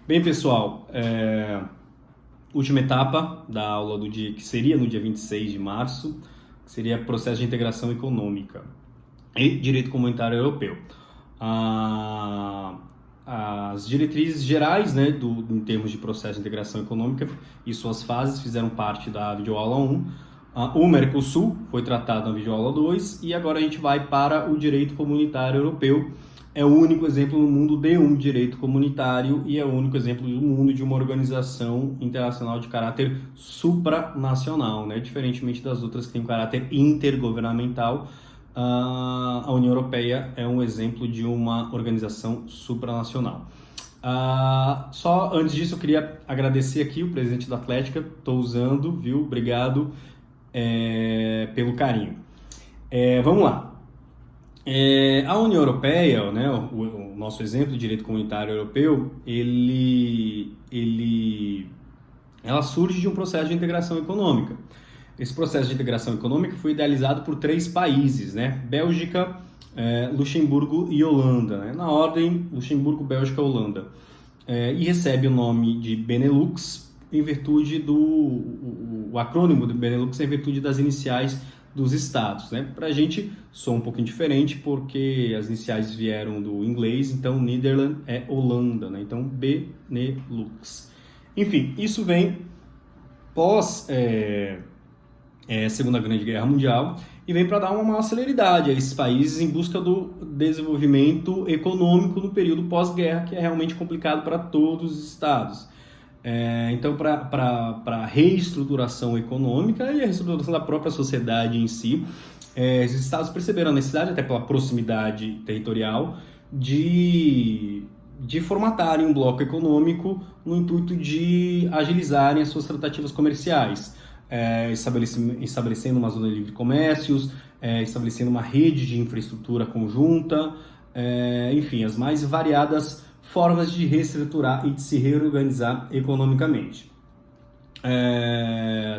Bem, pessoal, última etapa da aula do dia, que seria no dia 26 de março, que seria processo de integração econômica e direito comunitário europeu. As diretrizes gerais, né, em termos de processo de integração econômica e suas fases fizeram parte da videoaula 1. O Mercosul foi tratado na videoaula 2 e agora a gente vai para o direito comunitário europeu. É o único exemplo no mundo de um direito comunitário e é o único exemplo no mundo de uma organização internacional de caráter supranacional, né? Diferentemente das outras que têm caráter intergovernamental, a União Europeia é um exemplo de uma organização supranacional. Só antes disso, eu queria agradecer aqui o presidente da Atlética, estou usando, viu? Obrigado pelo carinho. Vamos lá. A União Europeia, né, o nosso exemplo de direito comunitário europeu, ela surge de um processo de integração econômica. Esse processo de integração econômica foi idealizado por 3 países, né? Bélgica, Luxemburgo e Holanda, né? Na ordem, Luxemburgo, Bélgica e Holanda. E recebe o nome de Benelux em virtude o acrônimo do Benelux em virtude das iniciais dos estados, né? Para a gente soa um pouquinho diferente porque as iniciais vieram do inglês, então Netherlands é Holanda, né? Então Benelux. Enfim, isso vem pós Segunda Grande Guerra Mundial e vem para dar uma maior celeridade a esses países em busca do desenvolvimento econômico no período pós-guerra, que é realmente complicado para todos os estados. Então, para a reestruturação econômica e a reestruturação da própria sociedade em si, esses estados perceberam a necessidade, até pela proximidade territorial, de formatarem um bloco econômico no intuito de agilizarem as suas tratativas comerciais, estabelecendo uma zona de livre comércios, estabelecendo uma rede de infraestrutura conjunta, enfim, as mais variadas formas de reestruturar e de se reorganizar economicamente.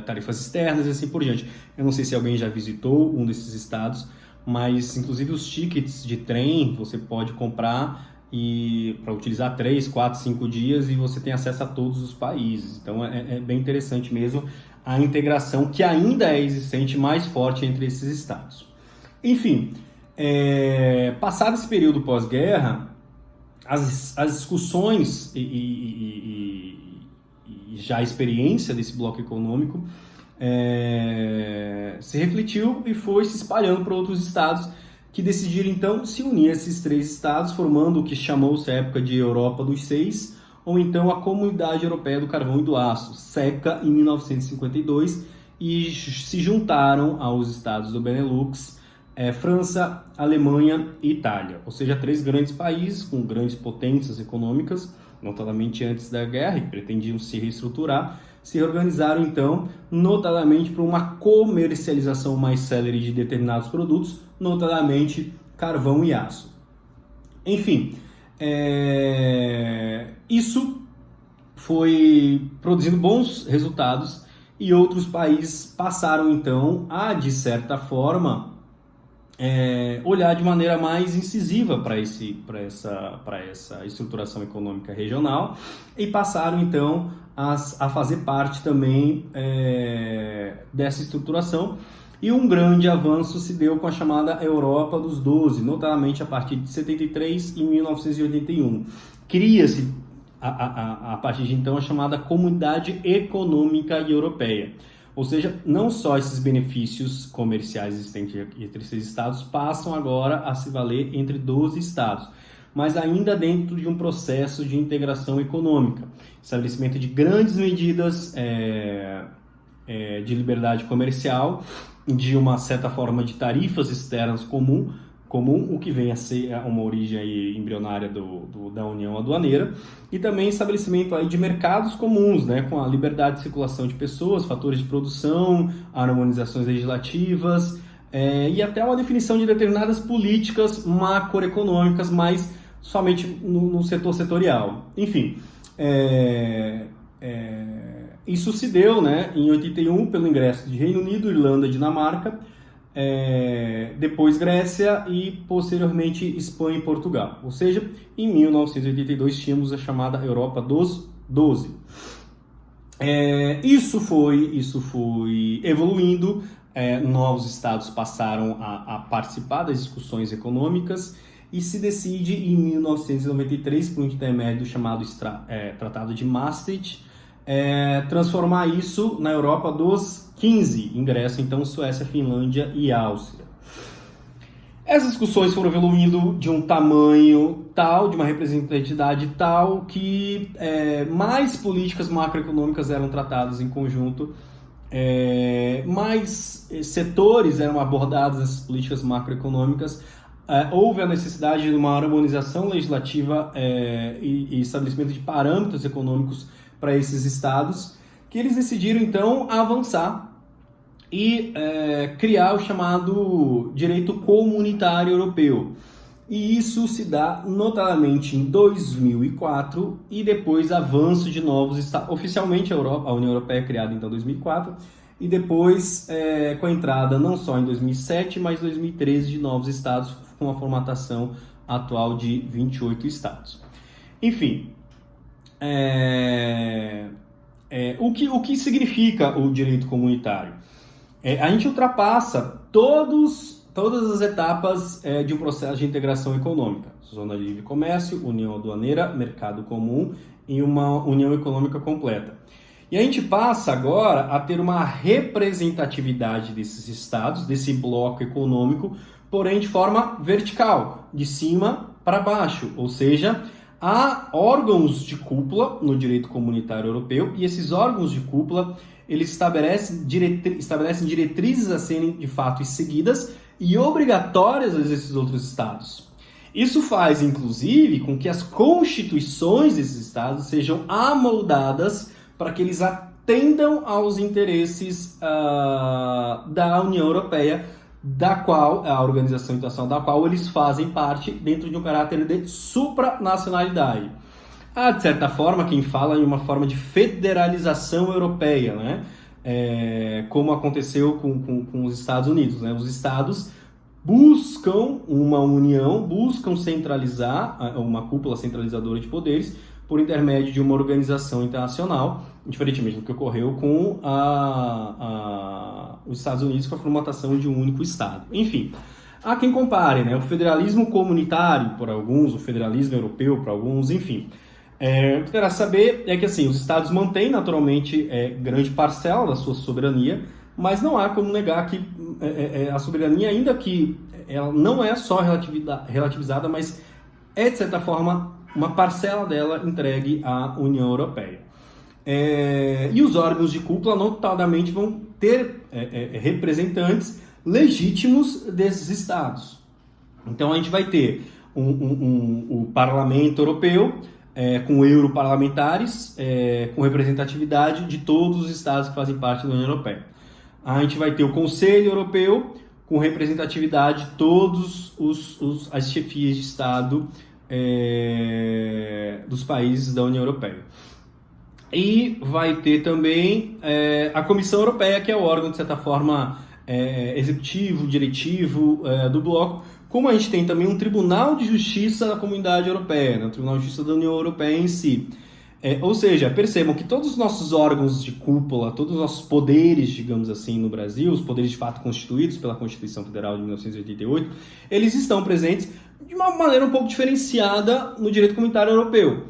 Tarifas externas e assim por diante. Eu não sei se alguém já visitou um desses estados, mas inclusive os tickets de trem você pode comprar para utilizar 3, 4, 5 dias e você tem acesso a todos os países. Então é bem interessante mesmo a integração que ainda é existente mais forte entre esses estados. Enfim, passado esse período pós-guerra, as discussões e já a experiência desse bloco econômico se refletiu e foi se espalhando para outros estados que decidiram então se unir a esses 3 estados, formando o que chamou-se à época de Europa dos 6, ou então a Comunidade Europeia do Carvão e do Aço, CECA, em 1952, e se juntaram aos estados do Benelux, França, Alemanha e Itália, ou seja, 3 grandes países com grandes potências econômicas, notadamente antes da guerra, e pretendiam se reestruturar, se reorganizaram então, notadamente para uma comercialização mais célere de determinados produtos, notadamente carvão e aço. Enfim, isso foi produzindo bons resultados e outros países passaram então a, de certa forma, olhar de maneira mais incisiva para essa estruturação econômica regional e passaram então a fazer parte também dessa estruturação. E um grande avanço se deu com a chamada Europa dos 12, notadamente a partir de 73 e 1981. Cria-se a partir de então a chamada Comunidade Econômica Europeia. Ou seja, não só esses benefícios comerciais existentes entre esses estados passam agora a se valer entre 12 estados, mas ainda dentro de um processo de integração econômica, estabelecimento de grandes medidas de liberdade comercial, de uma certa forma de tarifas externas comum, o que vem a ser uma origem aí embrionária da União Aduaneira, e também estabelecimento aí de mercados comuns, né, com a liberdade de circulação de pessoas, fatores de produção, harmonizações legislativas, e até uma definição de determinadas políticas macroeconômicas, mas somente no setor setorial. Enfim, isso se deu, né, em 81 pelo ingresso de Reino Unido, Irlanda e Dinamarca, depois Grécia e posteriormente Espanha e Portugal. Ou seja, em 1982 tínhamos a chamada Europa dos 12. Isso foi evoluindo, novos estados passaram a participar das discussões econômicas e se decide em 1993, por intermédio do chamado Tratado de Maastricht, transformar isso na Europa dos 15, ingresso então Suécia, Finlândia e Áustria. Essas discussões foram evoluindo de um tamanho tal, de uma representatividade tal, que mais políticas macroeconômicas eram tratadas em conjunto, mais setores eram abordados nessas políticas macroeconômicas, houve a necessidade de uma harmonização legislativa e estabelecimento de parâmetros econômicos para esses estados, que eles decidiram então avançar e criar o chamado direito comunitário europeu. E isso se dá notadamente em 2004 e depois avanço de novos estados. Oficialmente a União Europeia é criada então em 2004 e depois com a entrada não só em 2007, mas em 2013 de novos estados com a formatação atual de 28 estados. Enfim, o que significa o direito comunitário? A gente ultrapassa todas as etapas de um processo de integração econômica. Zona de livre comércio, união aduaneira, mercado comum e uma união econômica completa. E a gente passa agora a ter uma representatividade desses estados, desse bloco econômico, porém de forma vertical, de cima para baixo. Ou seja, há órgãos de cúpula no direito comunitário europeu e esses órgãos de cúpula eles estabelecem diretrizes a serem de fato seguidas e obrigatórias desses outros estados. Isso faz, inclusive, com que as constituições desses estados sejam amoldadas para que eles atendam aos interesses da União Europeia, da qual, a organização internacional da qual eles fazem parte dentro de um caráter de supranacionalidade. Há, de certa forma, quem fala em uma forma de federalização europeia, né? Como aconteceu com os Estados Unidos, né? Os estados buscam uma união, buscam centralizar uma cúpula centralizadora de poderes por intermédio de uma organização internacional, diferentemente do que ocorreu com os Estados Unidos com a formatação de um único estado. Enfim, há quem compare, né? O federalismo comunitário por alguns, o federalismo europeu por alguns, enfim. O que terá a saber é que assim, os estados mantêm naturalmente grande parcela da sua soberania, mas não há como negar que a soberania, ainda que ela não é só relativizada, mas é de certa forma uma parcela dela entregue à União Europeia. E os órgãos de cúpula notadamente vão ter representantes legítimos desses estados. Então a gente vai ter o Parlamento Europeu, com europarlamentares, com representatividade de todos os estados que fazem parte da União Europeia. A gente vai ter o Conselho Europeu, com representatividade de todas as chefias de Estado dos países da União Europeia. E vai ter também a Comissão Europeia, que é o órgão, de certa forma, executivo, diretivo do bloco, como a gente tem também um Tribunal de Justiça da Comunidade Europeia, né? O Tribunal de Justiça da União Europeia em si. Ou seja, percebam que todos os nossos órgãos de cúpula, todos os nossos poderes, digamos assim, no Brasil, os poderes de fato constituídos pela Constituição Federal de 1988, eles estão presentes de uma maneira um pouco diferenciada no direito comunitário europeu.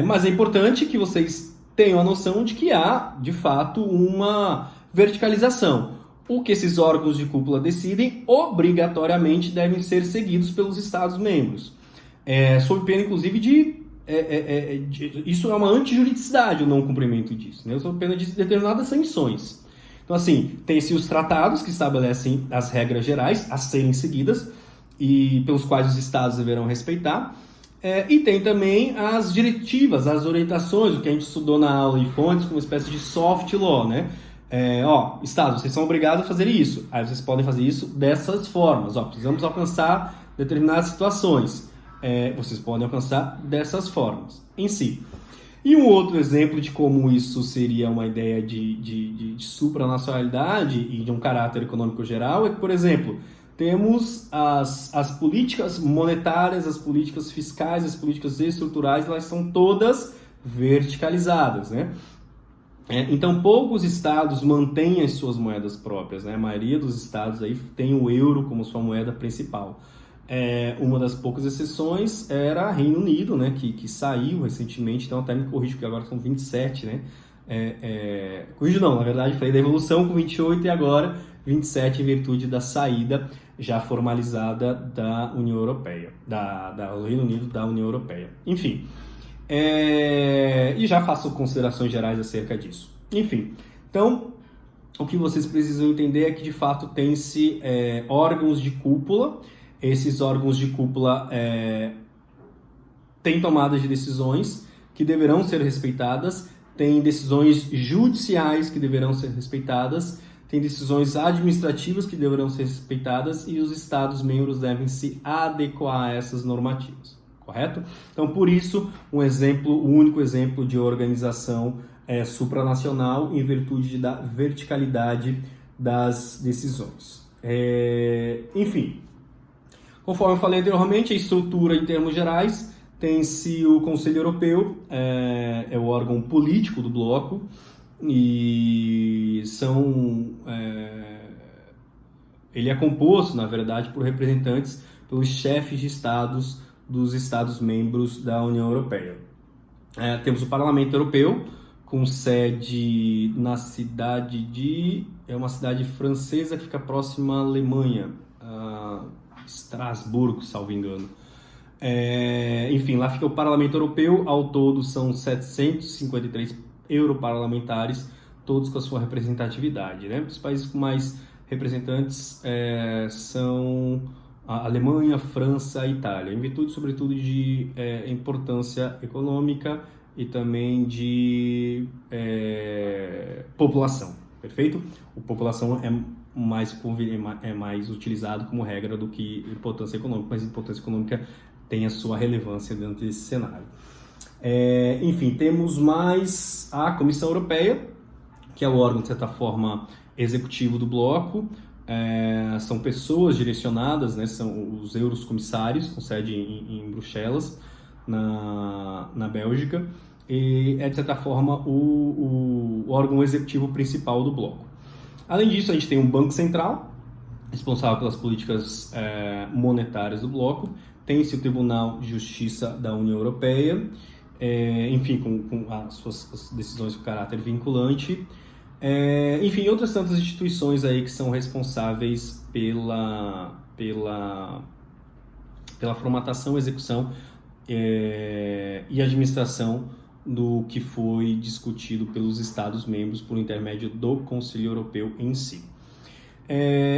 Mas é importante que vocês tenham a noção de que há, de fato, uma verticalização. O que esses órgãos de cúpula decidem, obrigatoriamente devem ser seguidos pelos Estados-membros. Sob pena, inclusive, isso é uma antijuridicidade, o não cumprimento disso, né? Sob pena de determinadas sanções. Então, assim, tem-se os tratados que estabelecem as regras gerais a serem seguidas e pelos quais os Estados deverão respeitar. E tem também as diretivas, as orientações, o que a gente estudou na aula de fontes, como uma espécie de soft law, né? Estados, vocês são obrigados a fazer isso. Aí vocês podem fazer isso dessas formas. Precisamos alcançar determinadas situações. Vocês podem alcançar dessas formas em si. E um outro exemplo de como isso seria uma ideia de supranacionalidade e de um caráter econômico geral é que, por exemplo, temos as políticas monetárias, as políticas fiscais, as políticas estruturais, elas são todas verticalizadas, né? Então, poucos estados mantêm as suas moedas próprias, né? A maioria dos estados aí tem o euro como sua moeda principal. Uma das poucas exceções era Reino Unido, né? Que saiu recentemente, então até me corrijo, porque agora são 27, né? Corrijo não, na verdade falei da evolução com 28 e agora 27 em virtude da saída já formalizada da União Europeia, do Reino Unido da União Europeia. Enfim. E já faço considerações gerais acerca disso. Enfim, então, o que vocês precisam entender é que, de fato, tem-se órgãos de cúpula. Esses órgãos de cúpula têm tomadas de decisões que deverão ser respeitadas, tem decisões judiciais que deverão ser respeitadas, tem decisões administrativas que deverão ser respeitadas e os Estados-membros devem se adequar a essas normativas. Correto? Então, por isso, o único exemplo de organização supranacional em virtude da verticalidade das decisões. Enfim, conforme eu falei anteriormente, a estrutura em termos gerais tem-se o Conselho Europeu, é o órgão político do bloco, e ele é composto, na verdade, por representantes, pelos chefes de estados dos Estados-membros da União Europeia. Temos o Parlamento Europeu, com sede na cidade de... É uma cidade francesa que fica próxima à Alemanha, Estrasburgo, salvo engano. Enfim, lá fica o Parlamento Europeu, ao todo são 753 europarlamentares, todos com a sua representatividade, né? Os países com mais representantes são a Alemanha, França e Itália, em virtude, sobretudo, de importância econômica e também de população, perfeito? A população é mais utilizado como regra do que importância econômica, mas a importância econômica tem a sua relevância dentro desse cenário. Enfim, temos mais a Comissão Europeia, que é o órgão, de certa forma, executivo do bloco. São pessoas direcionadas, né, são os eurocomissários, com sede em Bruxelas, na Bélgica, e é, de certa forma, o órgão executivo principal do bloco. Além disso, a gente tem um Banco Central, responsável pelas políticas monetárias do bloco, tem-se o Tribunal de Justiça da União Europeia, enfim, com as suas decisões com caráter vinculante, enfim, outras tantas instituições aí que são responsáveis pela formatação, execução e administração do que foi discutido pelos Estados-membros por intermédio do Conselho Europeu em si.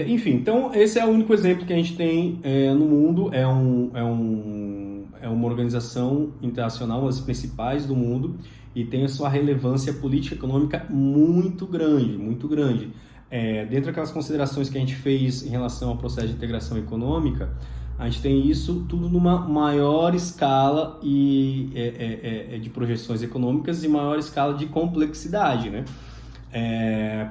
Enfim, então esse é o único exemplo que a gente tem no mundo, é uma organização internacional, uma das principais do mundo, e tem a sua relevância política e econômica muito grande, muito grande. Dentro daquelas considerações que a gente fez em relação ao processo de integração econômica, a gente tem isso tudo numa maior escala de projeções econômicas e maior escala de complexidade, né?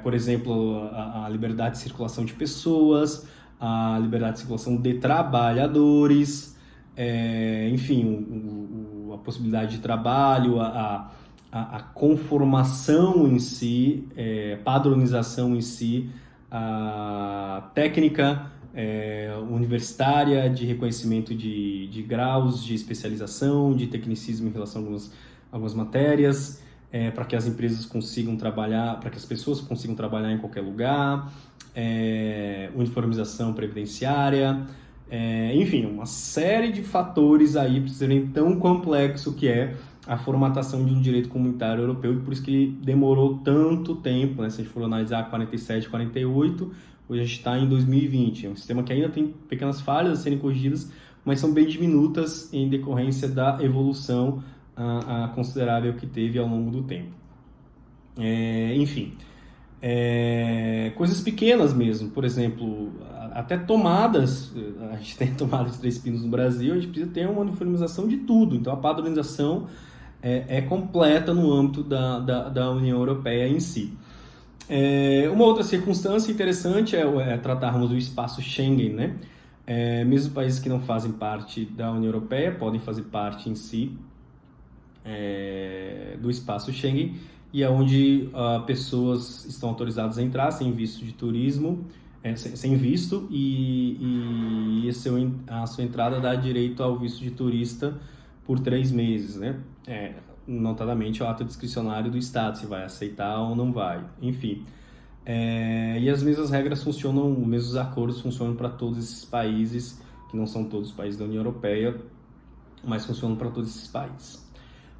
Por exemplo, a liberdade de circulação de pessoas, a liberdade de circulação de trabalhadores, enfim, a possibilidade de trabalho, a conformação em si, padronização em si, a técnica universitária de reconhecimento de graus de especialização, de tecnicismo em relação a algumas matérias, para que as empresas consigam trabalhar, para que as pessoas consigam trabalhar em qualquer lugar, uniformização previdenciária, enfim, uma série de fatores aí para serem tão complexo que é a formatação de um direito comunitário europeu, e por isso que ele demorou tanto tempo, né? Se a gente for analisar 47, 48, hoje a gente está em 2020. É um sistema que ainda tem pequenas falhas a serem corrigidas, mas são bem diminutas em decorrência da evolução considerável que teve ao longo do tempo. Enfim, coisas pequenas mesmo, por exemplo, até tomadas, a gente tem tomada de 3 pinos no Brasil, a gente precisa ter uma uniformização de tudo, então a padronização é completa no âmbito da União Europeia em si. Uma outra circunstância interessante é tratarmos do espaço Schengen, né? Mesmo países que não fazem parte da União Europeia podem fazer parte em si do espaço Schengen, e é onde pessoas estão autorizadas a entrar sem visto de turismo, sem visto, e a sua entrada dá direito ao visto de turista por 3 meses, né? Notadamente o ato discricionário do Estado, se vai aceitar ou não vai, enfim. E as mesmas regras funcionam, os mesmos acordos funcionam para todos esses países, que não são todos os países da União Europeia, mas funcionam para todos esses países.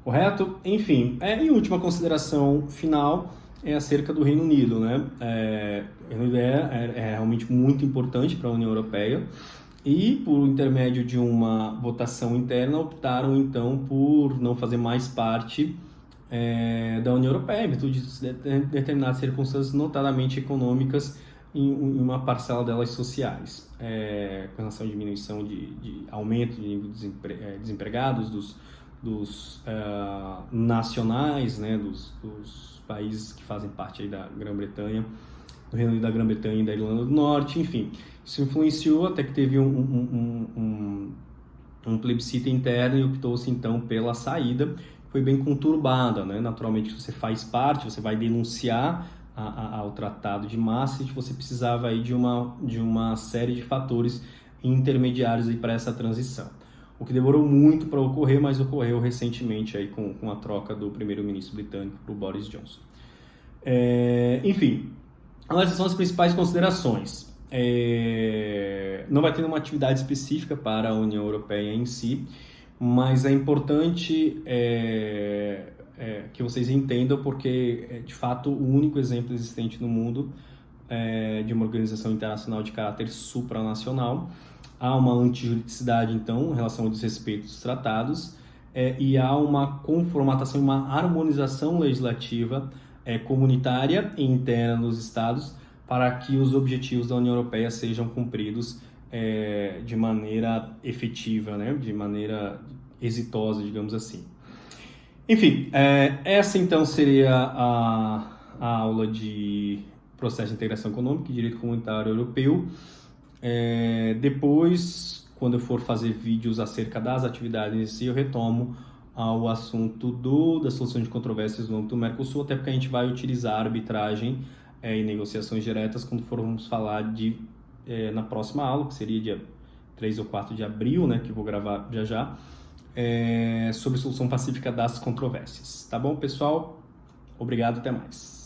Correto? Enfim, em última consideração final é acerca do Reino Unido, né? O Reino Unido é realmente muito importante para a União Europeia, e por intermédio de uma votação interna optaram então por não fazer mais parte da União Europeia, em virtude de determinadas circunstâncias, notadamente econômicas, em uma parcela delas sociais, com relação à diminuição de aumento de nível de desempregados dos nacionais, né, dos países que fazem parte aí da Grã-Bretanha, do Reino Unido, da Grã-Bretanha e da Irlanda do Norte, enfim. Isso influenciou até que teve um plebiscito interno e optou-se então pela saída. Foi bem conturbada, né? Naturalmente, se você faz parte, você vai denunciar ao Tratado de Maastricht, você precisava aí de uma série de fatores intermediários para essa transição. O que demorou muito para ocorrer, mas ocorreu recentemente aí com a troca do primeiro-ministro britânico para o Boris Johnson. Enfim, essas são as principais considerações. Não vai ter nenhuma atividade específica para a União Europeia em si, mas é importante que vocês entendam, porque é de fato o único exemplo existente no mundo de uma organização internacional de caráter supranacional. Há uma antijuridicidade, então, em relação ao desrespeito dos tratados, e há uma conformatação, uma harmonização legislativa comunitária e interna nos Estados, para que os objetivos da União Europeia sejam cumpridos de maneira efetiva, né? De maneira exitosa, digamos assim. Enfim, essa então seria a aula de processo de integração econômica e direito comunitário europeu. Depois, quando eu for fazer vídeos acerca das atividades em si, eu retomo ao assunto da solução de controvérsias no âmbito do Mercosul, até porque a gente vai utilizar a arbitragem e negociações diretas quando formos falar na próxima aula, que seria dia 3 ou 4 de abril, né, que eu vou gravar já, sobre solução pacífica das controvérsias. Tá bom, pessoal? Obrigado, até mais.